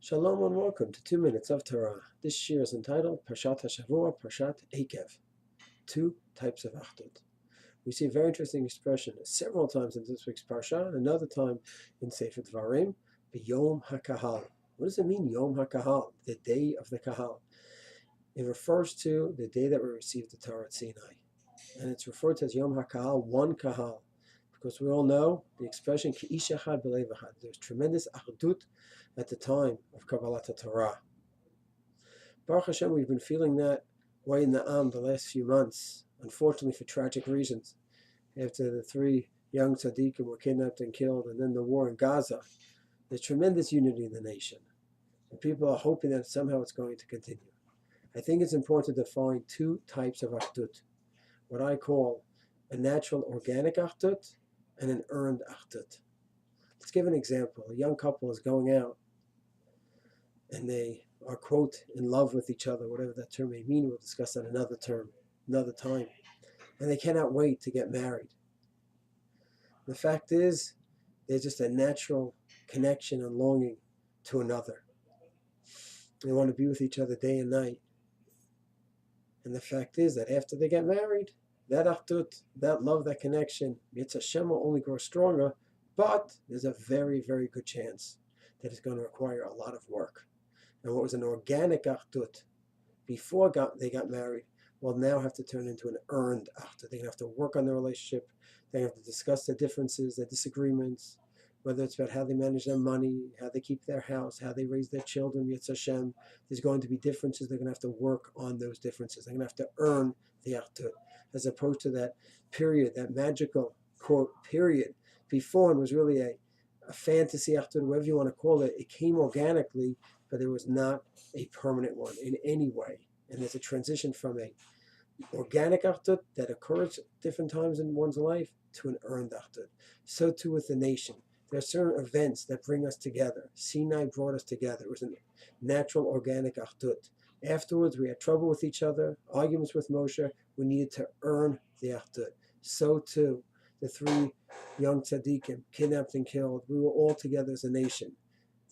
Shalom and welcome to 2 Minutes of Torah. This year is entitled Parshat HaShavua, Parshat Aikev. Two types of Achdut. We see a very interesting expression several times in this week's Parsha, and another time in etc.there, Yom Hakahal. What does it mean, Yom Hakahal, the day of the Kahal? It refers to the day that we received the Torah at Sinai. And it's referred to as Yom Hakahal, one Kahal. Because we all know the expression Echad B'laiv Echad. There's tremendous Achdut at the time of Kabalat Hatorah. Baruch Hashem, we've been feeling that way in the the last few months, unfortunately for tragic reasons. After the 3 young tzaddikim were kidnapped and killed, and then the war in Gaza, there's tremendous unity in the nation. And people are hoping that somehow it's going to continue. I think it's important to define 2 types of Achdut. What I call a natural organic Achdut and an earned Achdut. Let's give an example. A young couple is going out and they are, quote, in love with each other, whatever that term may mean. We'll discuss that another time. And they cannot wait to get married. The fact is, there's just a natural connection and longing to another. They want to be with each other day and night. And the fact is that after they get married, that Achdut, that love, that connection, Mitzvah Hashem will only grow stronger, but there's a very, very good chance that it's going to require a lot of work. And what was an organic Achdut before they got married will now have to turn into an earned Achdut. They're going to have to work on their relationship. They're going to have to discuss their differences, their disagreements, whether it's about how they manage their money, how they keep their house, how they raise their children, Mitzvah Hashem. There's going to be differences. They're going to have to work on those differences. They're going to have to earn the Achdut, as opposed to that period, that magical, quote, period before, and was really a fantasy Achdut, whatever you want to call it. It came organically, but it was not a permanent one in any way. And there's a transition from a organic Achdut that occurs at different times in one's life to an earned Achdut. So too with the nation. There are certain events that bring us together. Sinai brought us together. It was a natural, organic Achdut. Afterwards, we had trouble with each other, arguments with Moshe. We needed to earn the Achdut. So too, the 3 young tzaddikim kidnapped and killed. We were all together as a nation.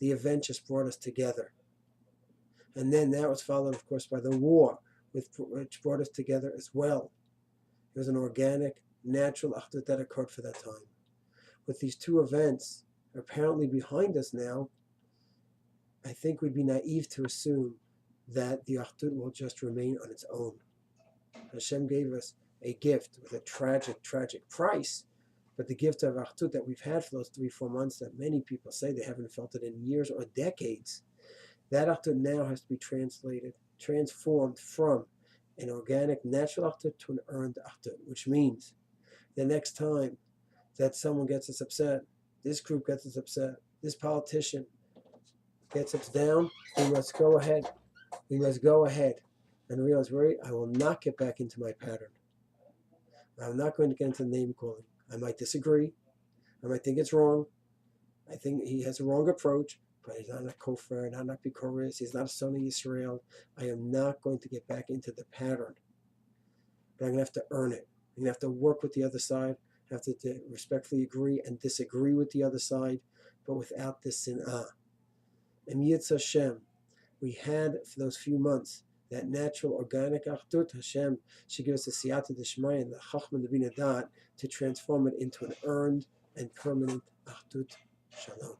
The event just brought us together. And then that was followed, of course, by the war, which brought us together as well. It was an organic, natural Achdut that occurred for that time. With these 2 events apparently behind us now, I think we'd be naive to assume that the Achdut will just remain on its own. Hashem gave us a gift with a tragic, tragic price, but the gift of Achdut that we've had for those 3-4 months that many people say they haven't felt it in years or decades, that Achdut now has to be transformed from an organic, natural Achdut to an earned Achdut, which means the next time that someone gets us upset, this group gets us upset, this politician gets us down, we must go ahead. We must go ahead and realize, I will not get back into my pattern. I'm not going to get into name calling. I might disagree. I might think it's wrong. I think he has a wrong approach, but he's not a kofar, not a bikoris, he's not a son of Yisrael. I am not going to get back into the pattern. But I'm going to have to earn it. I'm going to have to work with the other side. I have to respectfully agree and disagree with the other side, but without this sin'ah. And Mitzvah Hashem, we had for those few months that natural, organic Achdut. Hashem should give us the siyata d'shmaya and the chachma and the bina dat to transform it into an earned and permanent Achdut. Shalom.